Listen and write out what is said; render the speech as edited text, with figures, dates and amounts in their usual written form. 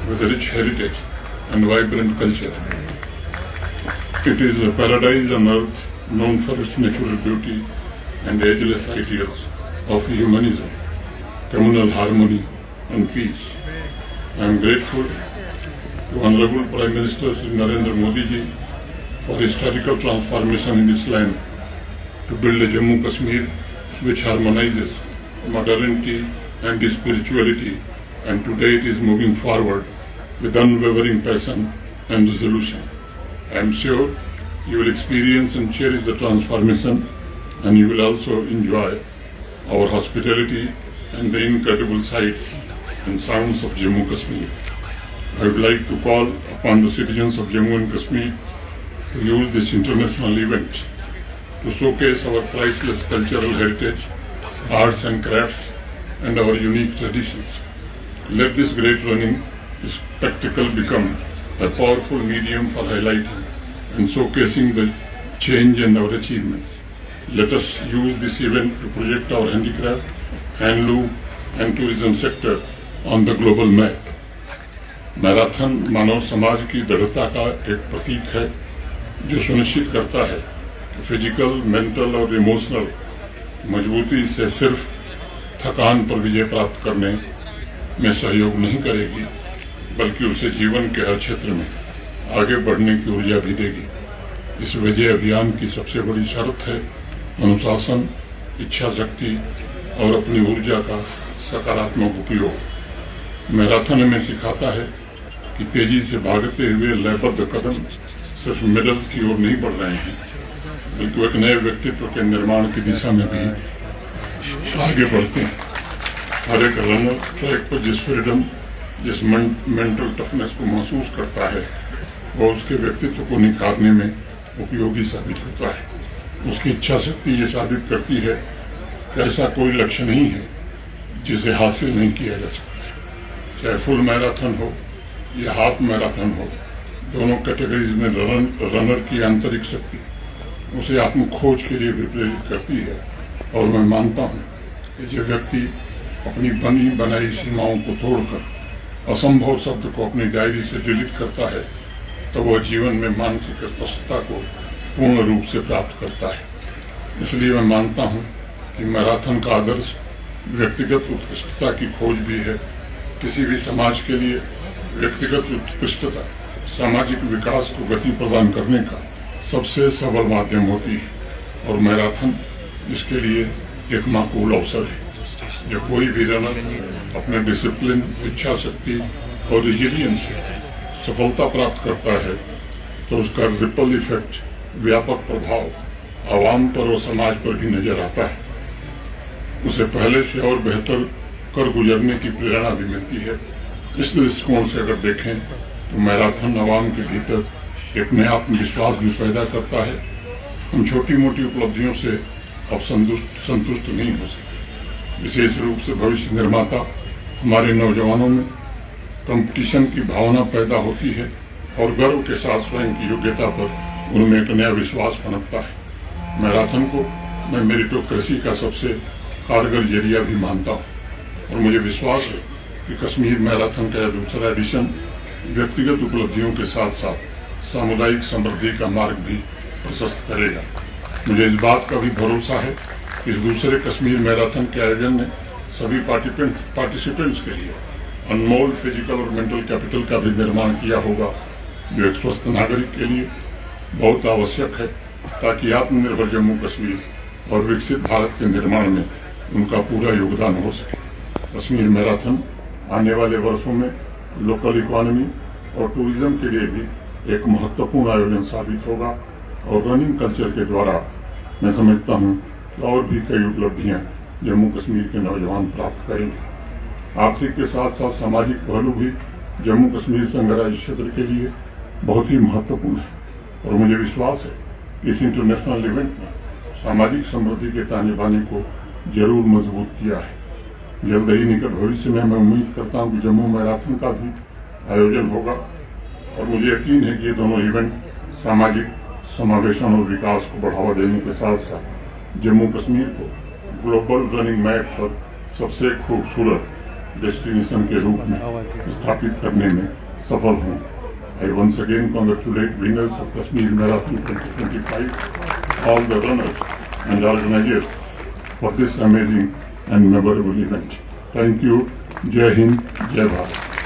with a rich heritage and vibrant culture. It is a paradise on earth known for its natural beauty and ageless ideals of humanism, communal harmony and peace. I am grateful to Honorable Prime Minister Shri Narendra Modi ji for historical transformation in this land to build a Jammu Kashmir which harmonizes modernity and spirituality, and today it is moving forward with unwavering passion and resolution. I am sure you will experience and cherish the transformation, and you will also enjoy our hospitality and the incredible sights and sounds of Jammu Kashmir. I would like to call upon the citizens of Jammu and Kashmir to use this international event to showcase our priceless cultural heritage, arts and crafts, and our unique traditions. Let this great running spectacle become a powerful medium for highlighting and showcasing the change and our achievements. Let us use this event to project our handicraft, handloom and tourism sector on the global map. Marathon मानव समाज की दृढ़ता का एक प्रतीक है जो सुनिश्चित करता है कि फिजिकल, मेंटल और इमोशनल मजबूती से सिर्फ थकान पर विजय प्राप्त करने में सहयोग नहीं करेगी, बल्कि उसे जीवन के हर क्षेत्र में आगे बढ़ने की ऊर्जा भी देगी। इस विजय अभियान की सबसे बड़ी शर्त है अनुशासन, इच्छा शक्ति और अपनी ऊर्जा का सकारात्मक उपयोग। मैराथन हमें सिखाता है कि तेजी से भागते हुए लयबद्ध कदम सिर्फ मेडल्स की ओर नहीं बढ़ रहे हैं, बल्कि एक नए व्यक्तित्व के निर्माण की दिशा में भी आगे बढ़ते हैं। हर एक रनर ट्रैक पर जिस फ्रीडम, जिस मेंटल टफनेस को महसूस करता है, वो उसके व्यक्तित्व को निखारने में उपयोगी साबित होता है। उसकी इच्छा शक्ति ये साबित करती है कि ऐसा कोई लक्ष्य नहीं है जिसे हासिल नहीं किया जा सकता। चाहे फुल मैराथन हो या हाफ मैराथन हो, दोनों कैटेगरीज में रनर की आंतरिक शक्ति उसे आत्म खोज के लिए भी प्रेरित करती है। और मैं मानता हूँ कि जो व्यक्ति अपनी बनी बनाई सीमाओं को तोड़कर असंभव शब्द को अपनी डायरी से डिलीट करता है, तो वह जीवन में मानसिक स्पष्टता को पूर्ण रूप से प्राप्त करता है। इसलिए मैं मानता हूँ कि मैराथन का आदर्श व्यक्तिगत उत्कृष्टता की खोज भी है। किसी भी समाज के लिए व्यक्तिगत उत्कृष्टता सामाजिक विकास को गति प्रदान करने का सबसे सबल माध्यम होती है, और मैराथन इसके लिए एक माकूल अवसर है। जब कोई भी रनर अपने डिसिप्लिन, इच्छा शक्ति और रेजिलियंस से सफलता प्राप्त करता है, तो उसका रिपल इफेक्ट, व्यापक प्रभाव आवाम पर और समाज पर भी नजर आता है। उसे पहले से और बेहतर कर गुजरने की प्रेरणा भी मिलती है। इस दृष्टिकोण से अगर देखें तो मैराथन आवाम के भीतर एक नया आत्मविश्वास भी पैदा करता है। हम छोटी मोटी उपलब्धियों से अब संतुष्ट नहीं हो सकते। विशेष रूप से भविष्य निर्माता हमारे नौजवानों में कंपटीशन की भावना पैदा होती है, और गर्व के साथ स्वयं की योग्यता पर उनमें एक नया विश्वास पनपता है। मैराथन को मैं मेरिटोक्रेसी का सबसे कारगर जरिया भी मानता हूँ, और मुझे विश्वास है कि कश्मीर मैराथन का दूसरा एडिशन व्यक्तिगत उपलब्धियों के साथ साथ सामुदायिक समृद्धि का मार्ग भी प्रशस्त करेगा। मुझे इस बात का भी भरोसा है कि इस दूसरे कश्मीर मैराथन के आयोजन ने सभी पार्टिसिपेंट्स के लिए अनमोल फिजिकल और मेंटल कैपिटल का भी निर्माण किया होगा, जो एक स्वस्थ नागरिक के लिए बहुत आवश्यक है, ताकि आत्मनिर्भर जम्मू कश्मीर और विकसित भारत के निर्माण में उनका पूरा योगदान हो सके। कश्मीर मैराथन आने वाले वर्षों में लोकल इकोनॉमी और टूरिज्म के लिए भी एक महत्वपूर्ण आयोजन साबित होगा, और रनिंग कल्चर के द्वारा मैं समझता हूँ कि और भी कई उपलब्धियां जम्मू कश्मीर के नौजवान प्राप्त करेंगे। आर्थिक के साथ साथ सामाजिक पहलू भी जम्मू कश्मीर संघराज्य क्षेत्र के लिए बहुत ही महत्वपूर्ण है, और मुझे विश्वास है कि इस इंटरनेशनल इवेंट में सामाजिक समृद्धि के ताने बाने को जरूर मजबूत किया है। जल्द ही निकट भविष्य में मैं उम्मीद करता हूं कि जम्मू मैराथन का भी आयोजन होगा, और मुझे यकीन है कि ये दोनों इवेंट सामाजिक समावेशन और विकास को बढ़ावा देने के साथ साथ जम्मू कश्मीर को ग्लोबल रनिंग मैप पर सबसे खूबसूरत डेस्टिनेशन के रूप में स्थापित करने में सफल हूँ। I once again congratulate winners of Kashmir Marathon 2025, all the runners and organizers for this amazing and memorable event. Thank you. Jai Hind, Jai Bharat.